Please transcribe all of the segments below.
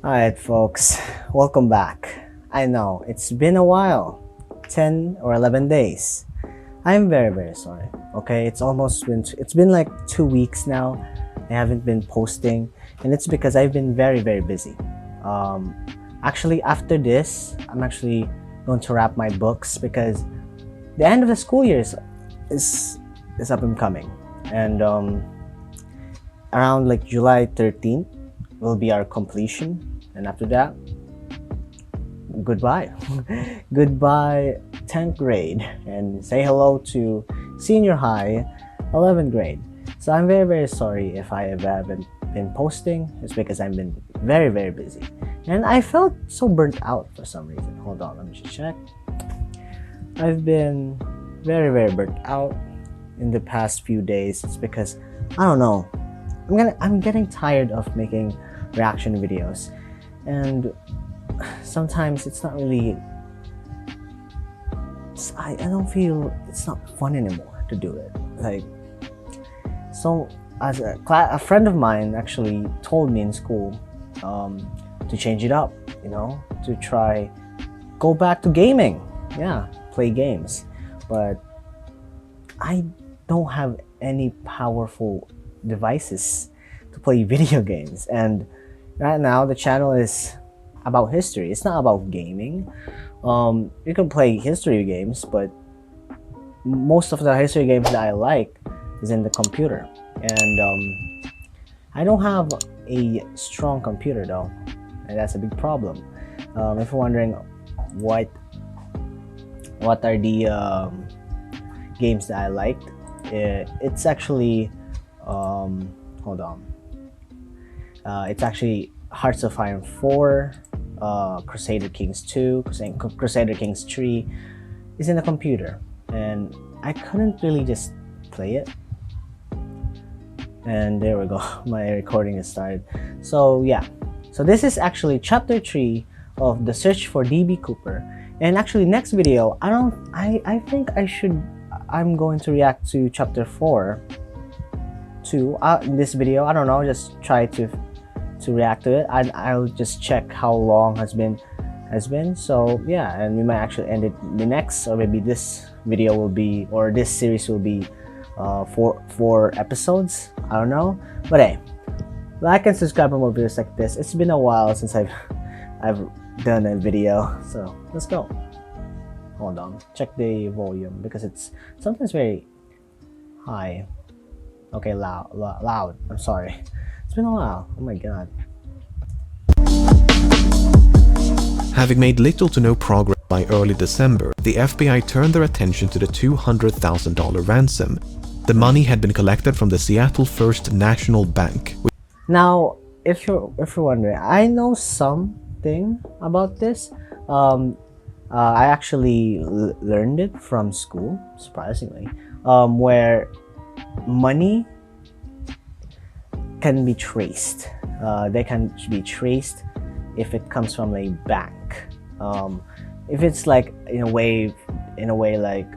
Alright, folks, welcome back. I know it's been a while 10 or 11 days. I'm very sorry. Okay, it's been like 2 weeks now. I haven't been posting, and it's because I've been very busy. Actually, after this, I'm actually going to wrap my books because the end of the school year is up and coming, and around like July 13th will be our completion, and after that, goodbye. Goodbye 10th grade, and say hello to senior high 11th grade. So I'm very sorry if I haven't been posting. It's because I've been very busy, and I felt so burnt out for some reason. Hold on, let me just check. I've been very burnt out in the past few days. It's because I don't know, I'm getting tired of making reaction videos, and sometimes it's not really, I don't feel it's not fun anymore to do it. Like, so as a friend of mine actually told me in school to change it up, to try go back to gaming. Yeah, play games. But I don't have any powerful devices to play video games, and right now the channel is about history. It's not about gaming. You can play history games, but most of the history games that I like is in the computer, and I don't have a strong computer though, and that's a big problem. If you're wondering what are the games that I liked, it's actually hold on. It's actually Hearts of Iron 4, Crusader Kings 2, Crusader Kings 3 is in the computer, and I couldn't really just play it. And there we go, my recording has started. So yeah, so this is actually chapter 3 of the Search for D.B Cooper. And actually next video, I think I'm going to react to chapter 4 too. In this video, I don't know, just try to react to it. I'll just check how long has been. So yeah, and we might actually end it the next, or maybe this video will be, or this series will be four episodes. I don't know, but hey, like and subscribe for more videos like this. It's been a while since I've done a video, so let's go. Hold on, check the volume because it's sometimes very high. Okay, loud. I'm sorry. It's been a while. Oh my god. Having made little to no progress by early December, the FBI turned their attention to the $200,000 ransom. The money had been collected from the Seattle First National Bank. Now, if you're wondering, I know something about this. I actually learned it from school, surprisingly, where money can be traced. They can be traced if it comes from a bank. If it's like in a way like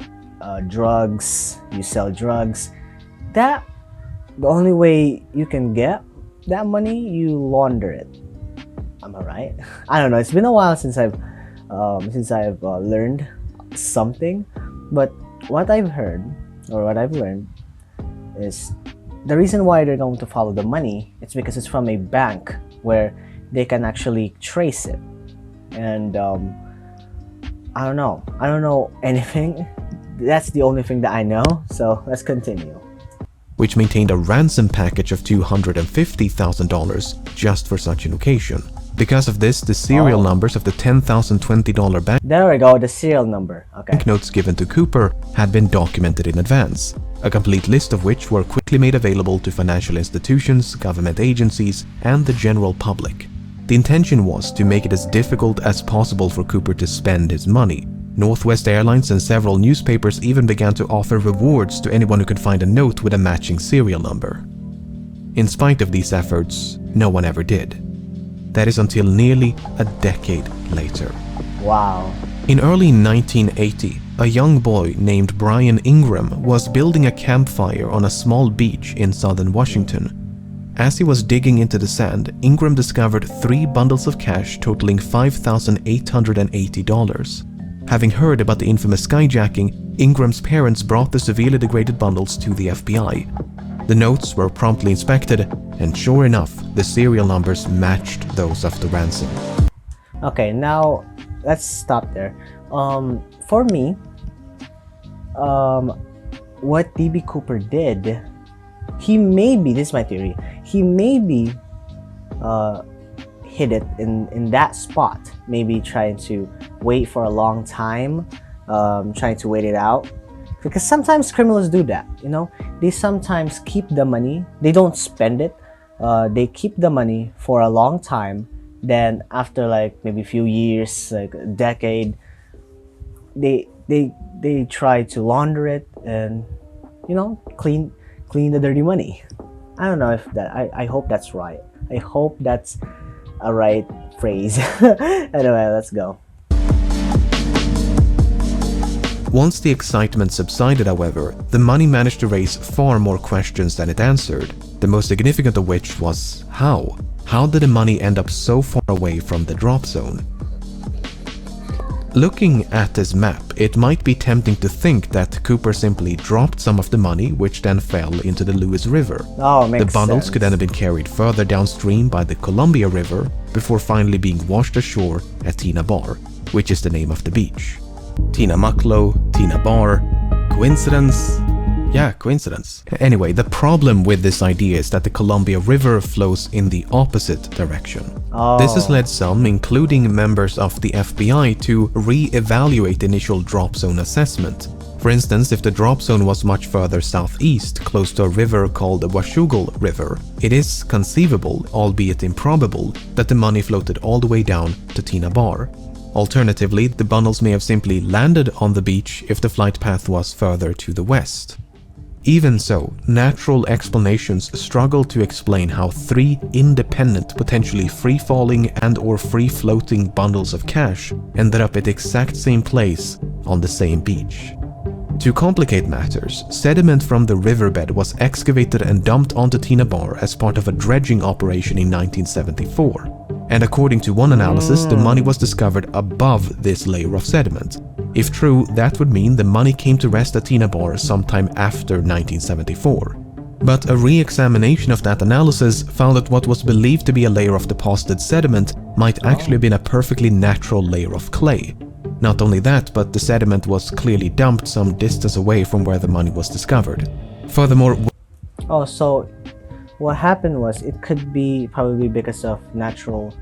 drugs, you sell drugs, that the only way you can get that money, you launder it. Am I right? I don't know. It's been a while since I've learned something, but what I've heard or what I've learned is the reason why they're going to follow the money, it's because it's from a bank where they can actually trace it. And I don't know anything. That's the only thing that I know, so let's continue. Which maintained a ransom package of $250,000 just for such an occasion. Because of this, the serial numbers of the $10,020 bank there we go, the serial number. Okay. banknotes given to Cooper had been documented in advance, a complete list of which were quickly made available to financial institutions, government agencies, and the general public. The intention was to make it as difficult as possible for Cooper to spend his money. Northwest Airlines and several newspapers even began to offer rewards to anyone who could find a note with a matching serial number. In spite of these efforts, no one ever did. That is until nearly a decade later. Wow. In early 1980, a young boy named Brian Ingram was building a campfire on a small beach in southern Washington. As he was digging into the sand, Ingram discovered 3 bundles of cash totaling $5,880. Having heard about the infamous skyjacking, Ingram's parents brought the severely degraded bundles to the FBI. The notes were promptly inspected, and sure enough, the serial numbers matched those of the ransom. Okay, now let's stop there. For me, what D.B. Cooper did, he maybe, this is my theory, he maybe hid it in that spot, maybe trying to wait for a long time, trying to wait it out. Because sometimes criminals do that, you know? They sometimes keep the money, they don't spend it, they keep the money for a long time, then after like maybe a few years, like a decade, they try to launder it and, you know, clean the dirty money. I don't know if that, I hope that's right. I hope that's a right phrase. Anyway, let's go. Once the excitement subsided, however, the money managed to raise far more questions than it answered, the most significant of which was how? How did the money end up so far away from the drop zone? Looking at this map, it might be tempting to think that Cooper simply dropped some of the money, which then fell into the Lewis River. Oh, makes The bundles sense. could then have been carried further downstream by the Columbia River before finally being washed ashore at Tina Bar, which is the name of the beach. Tina Mucklow, Tina Bar. Coincidence? Yeah, coincidence. Anyway, the problem with this idea is that the Columbia River flows in the opposite direction. Oh. This has led some, including members of the FBI, to re-evaluate the initial drop zone assessment. For instance, if the drop zone was much further southeast, close to a river called the Washougal River, it is conceivable, albeit improbable, that the money floated all the way down to Tina Bar. Alternatively, the bundles may have simply landed on the beach if the flight path was further to the west. Even so, natural explanations struggle to explain how 3 independent, potentially free-falling and/or free-floating bundles of cash ended up at the exact same place on the same beach. To complicate matters, sediment from the riverbed was excavated and dumped onto Tina Bar as part of a dredging operation in 1974. And according to one analysis, the money was discovered above this layer of sediment. If true, that would mean the money came to rest at Tina Bar sometime after 1974. But a re-examination of that analysis found that what was believed to be a layer of deposited sediment might actually have been a perfectly natural layer of clay. Not only that, but the sediment was clearly dumped some distance away from where the money was discovered. Furthermore, Oh, so what happened was it could be probably because of natural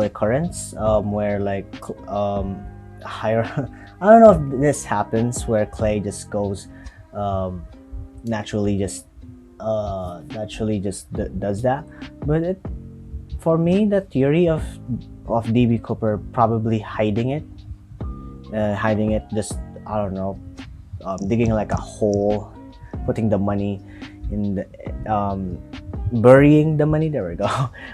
occurrence, where like higher. I don't know if this happens where clay just goes naturally just does that. But for me, the theory of D.B. Cooper probably hiding it, just, I don't know, digging like a hole, putting the money in the burying the money. There we go.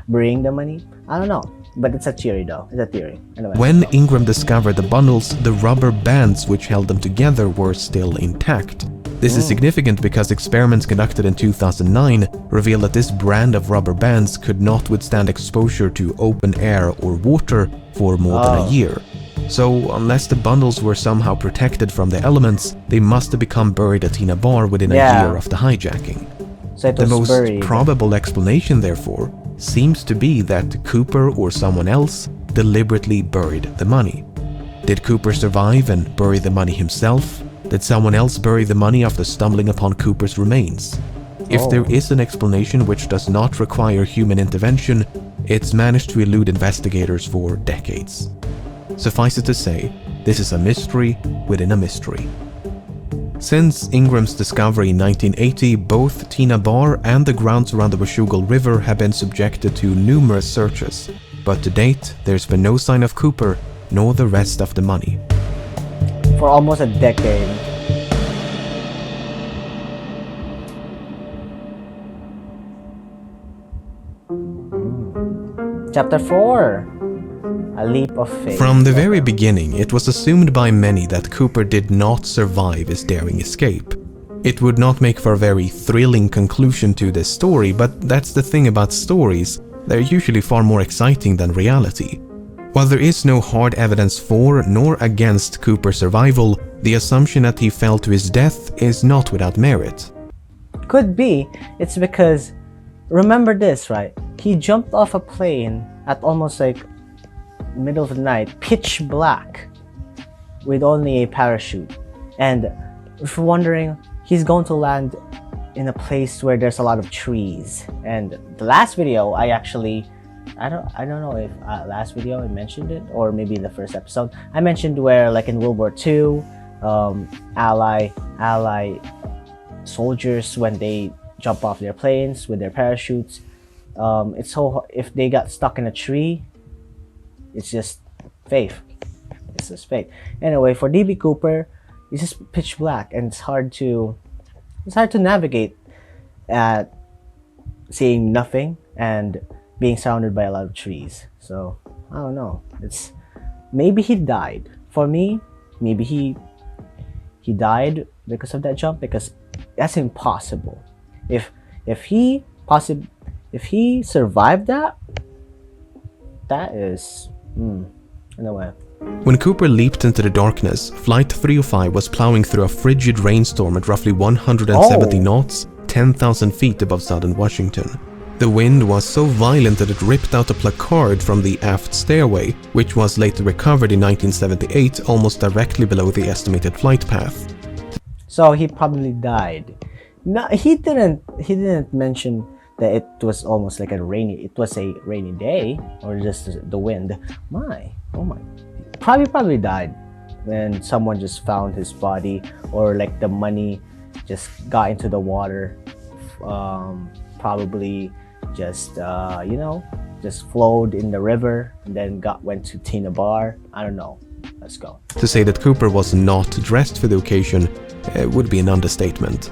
Burying the money. I don't know, but it's a theory though. It's a theory. Anyway, when Ingram discovered the bundles, the rubber bands which held them together were still intact. This is significant because experiments conducted in 2009 revealed that this brand of rubber bands could not withstand exposure to open air or water for more than a year. So, unless the bundles were somehow protected from the elements, they must have become buried at Tina Bar within a year of the hijacking. so it The was most buried. probable explanation, therefore, seems to be that Cooper or someone else deliberately buried the money. Did Cooper survive and bury the money himself? Did someone else bury the money after stumbling upon Cooper's remains? If there is an explanation which does not require human intervention, it's managed to elude investigators for decades. Suffice it to say, this is a mystery within a mystery. Since Ingram's discovery in 1980, both Tina Bar and the grounds around the Washougal River have been subjected to numerous searches, but to date, there's been no sign of Cooper nor the rest of the money. For almost a decade. Chapter 4. A leap of faith. From the very beginning, it was assumed by many that Cooper did not survive his daring escape. It would not make for a very thrilling conclusion to this story, but that's the thing about stories. They're usually far more exciting than reality. While there is no hard evidence for nor against Cooper's survival, the assumption that he fell to his death is not without merit. Could be. It's because, remember this, right? He jumped off a plane at almost like middle of the night, pitch black, with only a parachute. And if you're wondering, he's going to land in a place where there's a lot of trees. And the last video, I don't know if last video I mentioned it, or maybe in the first episode, I mentioned where, like in World War II, Ally soldiers, when they jump off their planes with their parachutes, it's so if they got stuck in a tree, it's just fate. It's just fate. Anyway, for D.B. Cooper, it's just pitch black, and it's hard to navigate at seeing nothing and being surrounded by a lot of trees. So I don't know. It's maybe he died. For me, maybe he died because of that jump, because that's impossible. If he survived that is in a way. When Cooper leaped into the darkness, Flight 305 was plowing through a frigid rainstorm at roughly 170 knots, 10,000 feet above southern Washington. The wind was so violent that it ripped out a placard from the aft stairway, which was later recovered in 1978 almost directly below the estimated flight path. So he probably died. No, he didn't mention that it was almost like it was a rainy day, or just the wind. Oh my. Probably died when someone just found his body, or like the money just got into the water. Probably just just flowed in the river and then went to Tina Bar. I don't know. Let's go. To say that Cooper was not dressed for the occasion would be an understatement.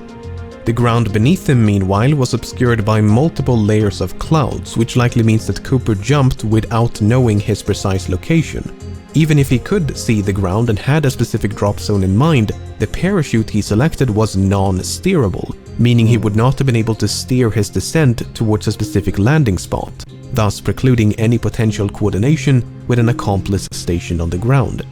The ground beneath him, meanwhile, was obscured by multiple layers of clouds, which likely means that Cooper jumped without knowing his precise location. Even if he could see the ground and had a specific drop zone in mind, the parachute he selected was non-steerable, meaning he would not have been able to steer his descent towards a specific landing spot, thus precluding any potential coordination with an accomplice stationed on the ground.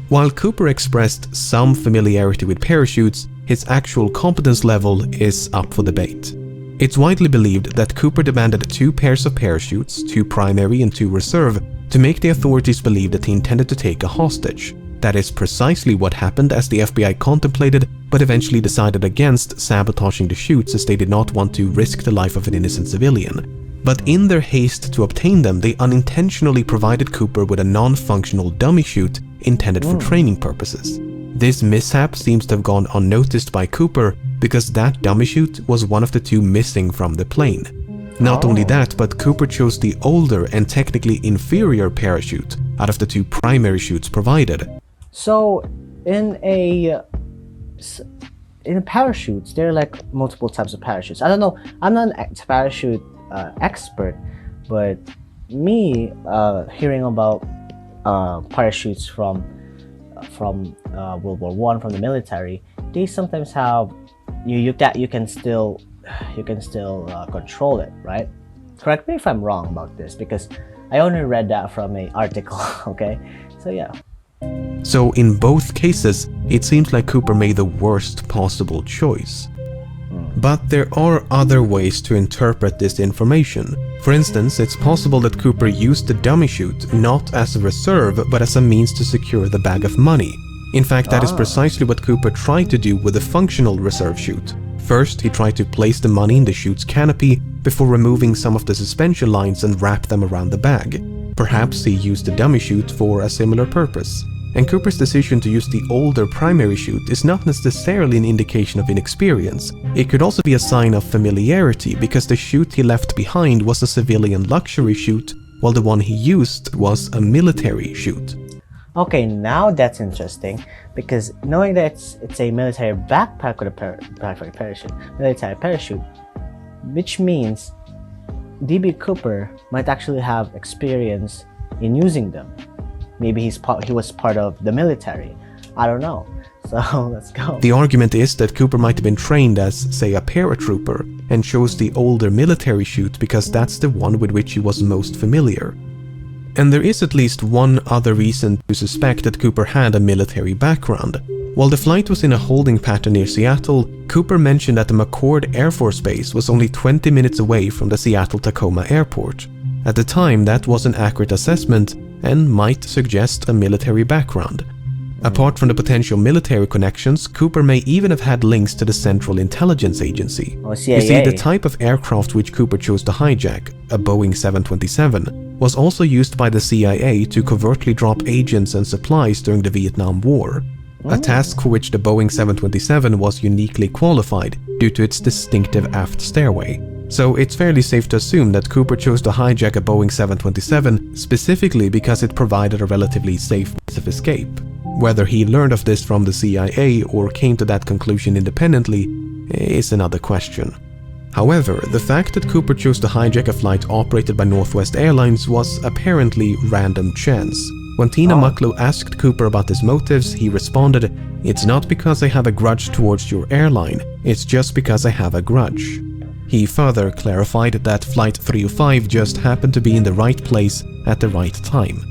While Cooper expressed some familiarity with parachutes, his actual competence level is up for debate. It's widely believed that Cooper demanded 2 pairs of parachutes, 2 primary and 2 reserve, to make the authorities believe that he intended to take a hostage. That is precisely what happened, as the FBI contemplated but eventually decided against sabotaging the chutes, as they did not want to risk the life of an innocent civilian. But in their haste to obtain them, they unintentionally provided Cooper with a non-functional dummy chute intended for training purposes. This mishap seems to have gone unnoticed by Cooper because that dummy chute was one of the 2 missing from the plane. Not only that, but Cooper chose the older and technically inferior parachute out of the 2 primary chutes provided. So in parachutes, there are like multiple types of parachutes. I don't know. I'm not a parachute expert, but me hearing about parachutes from World War I, from the military, they sometimes have you can still control it, right? Correct me if I'm wrong about this, because I only read that from an article. Okay, so yeah. So in both cases, it seems like Cooper made the worst possible choice. But there are other ways to interpret this information. For instance, it's possible that Cooper used the dummy chute not as a reserve, but as a means to secure the bag of money. In fact, that is precisely what Cooper tried to do with the functional reserve chute. First, he tried to place the money in the chute's canopy before removing some of the suspension lines and wrap them around the bag. Perhaps he used the dummy chute for a similar purpose. And Cooper's decision to use the older primary chute is not necessarily an indication of inexperience. It could also be a sign of familiarity, because the chute he left behind was a civilian luxury chute, while the one he used was a military chute. Okay, now that's interesting, because knowing that it's a military backpack with a military parachute, which means D.B. Cooper might actually have experience in using them. Maybe he was part of the military. I don't know. So let's go. The argument is that Cooper might have been trained as, say, a paratrooper and chose the older military chute because that's the one with which he was most familiar. And there is at least one other reason to suspect that Cooper had a military background. While the flight was in a holding pattern near Seattle, Cooper mentioned that the McCord Air Force Base was only 20 minutes away from the Seattle-Tacoma airport. At the time, that was an accurate assessment and might suggest a military background. Apart from the potential military connections, Cooper may even have had links to the Central Intelligence Agency. Oh, CIA. You see, the type of aircraft which Cooper chose to hijack, a Boeing 727, was also used by the CIA to covertly drop agents and supplies during the Vietnam War. A task for which the Boeing 727 was uniquely qualified due to its distinctive aft stairway. So it's fairly safe to assume that Cooper chose to hijack a Boeing 727 specifically because it provided a relatively safe means of escape. Whether he learned of this from the CIA or came to that conclusion independently is another question. However, the fact that Cooper chose to hijack a flight operated by Northwest Airlines was apparently random chance. When Tina Mucklow asked Cooper about his motives, he responded, "It's not because I have a grudge towards your airline, it's just because I have a grudge." He further clarified that Flight 305 just happened to be in the right place at the right time.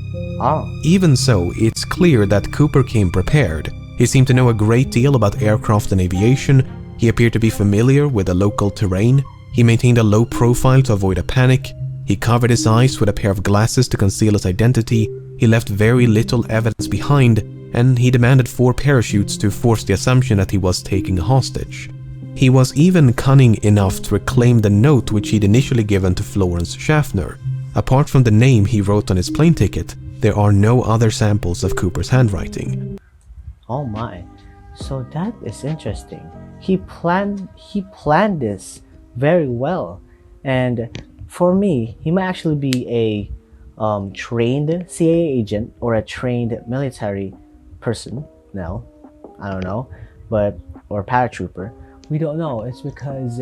Even so, it's clear that Cooper came prepared. He seemed to know a great deal about aircraft and aviation. He appeared to be familiar with the local terrain. He maintained a low profile to avoid a panic. He covered his eyes with a pair of glasses to conceal his identity. He left very little evidence behind, and he demanded 4 parachutes to force the assumption that he was taking a hostage. He was even cunning enough to reclaim the note which he'd initially given to Florence Schaffner. Apart from the name he wrote on his plane ticket, there are no other samples of Cooper's handwriting. Oh my. So that is interesting. He planned this very well. And for me, he might actually be a trained CIA agent or a trained military person. No, I don't know. Or paratrooper. We don't know. It's because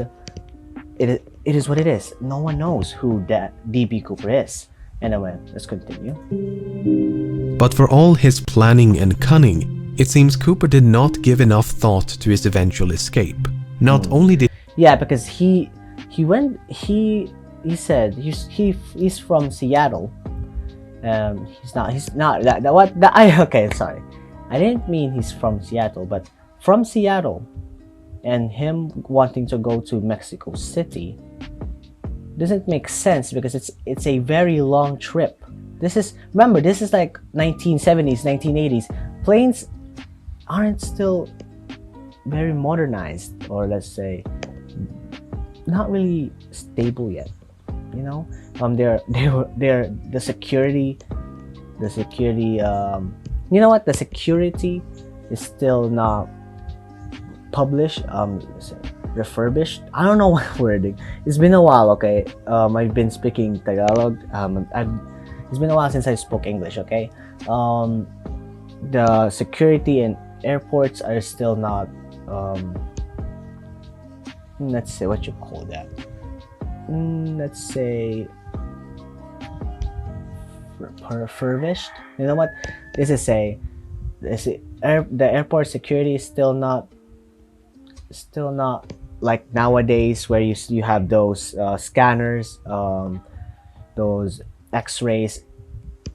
it is what it is. No one knows who that D.B Cooper is. Anyway, let's continue. But for all his planning and cunning, it seems Cooper did not give enough thought to his eventual escape. Not only did because he said he's from Seattle. Okay, sorry. I didn't mean he's from Seattle, but from Seattle, and him wanting to go to Mexico City doesn't make sense because it's a very long trip. This is like 1970s, 1980s. Planes aren't still very modernized, or let's say not really stable yet. You know, they're the security. You know what? The security is still not published. Refurbished. I don't know what wording. It's been a while. Okay, I've been speaking Tagalog. It's been a while since I spoke English. Okay, the security in airports are still not. Let's say what you call that. Let's say refurbished. You know what? The airport security is still not like nowadays, where you have those scanners, those X-rays.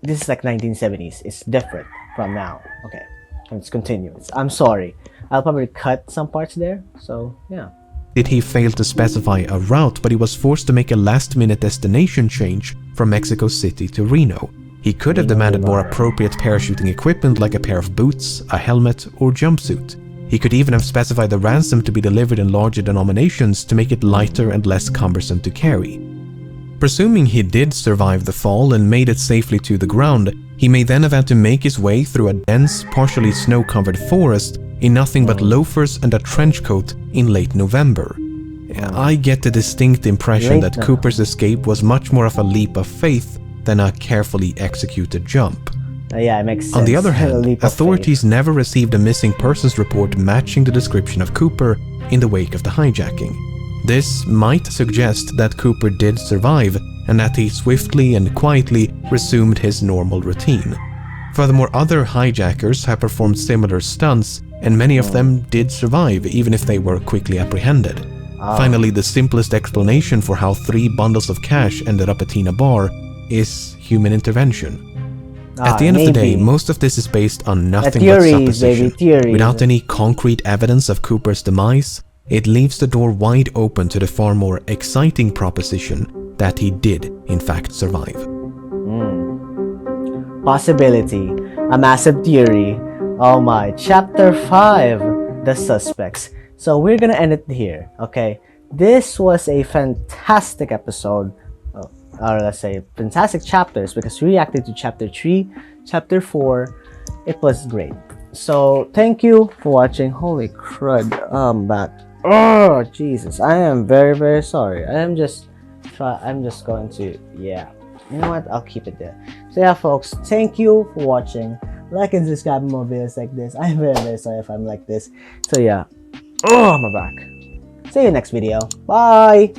This is like 1970s. It's different from now. Okay, let's continue. I'm sorry, I'll probably cut some parts there. So yeah. Did he fail to specify a route, but he was forced to make a last-minute destination change from Mexico City to Reno. He could have demanded more appropriate parachuting equipment like a pair of boots, a helmet, or jumpsuit. He could even have specified the ransom to be delivered in larger denominations to make it lighter and less cumbersome to carry. Presuming he did survive the fall and made it safely to the ground, he may then have had to make his way through a dense, partially snow-covered forest in nothing but loafers and a trench coat in late November. I get the distinct impression that Cooper's escape was much more of a leap of faith than a carefully executed jump. Yeah, it makes sense. On the other hand, authorities never received a missing persons report matching the description of Cooper in the wake of the hijacking. This might suggest that Cooper did survive and that he swiftly and quietly resumed his normal routine. Furthermore, other hijackers have performed similar stunts, and many of them did survive, even if they were quickly apprehended. Finally, the simplest explanation for how 3 bundles of cash ended up at Tina Bar is human intervention. At the end of the day, most of this is based on nothing but supposition. Without any concrete evidence of Cooper's demise, it leaves the door wide open to the far more exciting proposition that he did, in fact, survive. Possibility, a massive theory. Oh my, chapter 5, the suspects. So we're gonna end it here, okay? This was a fantastic episode, or let's say fantastic chapters, because we reacted to chapter 3, chapter 4. It was great. So thank you for watching. Holy crud, I'm back. Oh Jesus, I am very, very sorry. I'm just going to, yeah. You know what? I'll keep it there. So yeah, folks, thank you for watching. Like and subscribe for more videos like this. I'm very, very sorry if I'm like this. So yeah. Oh, I'm back. See you next video. Bye.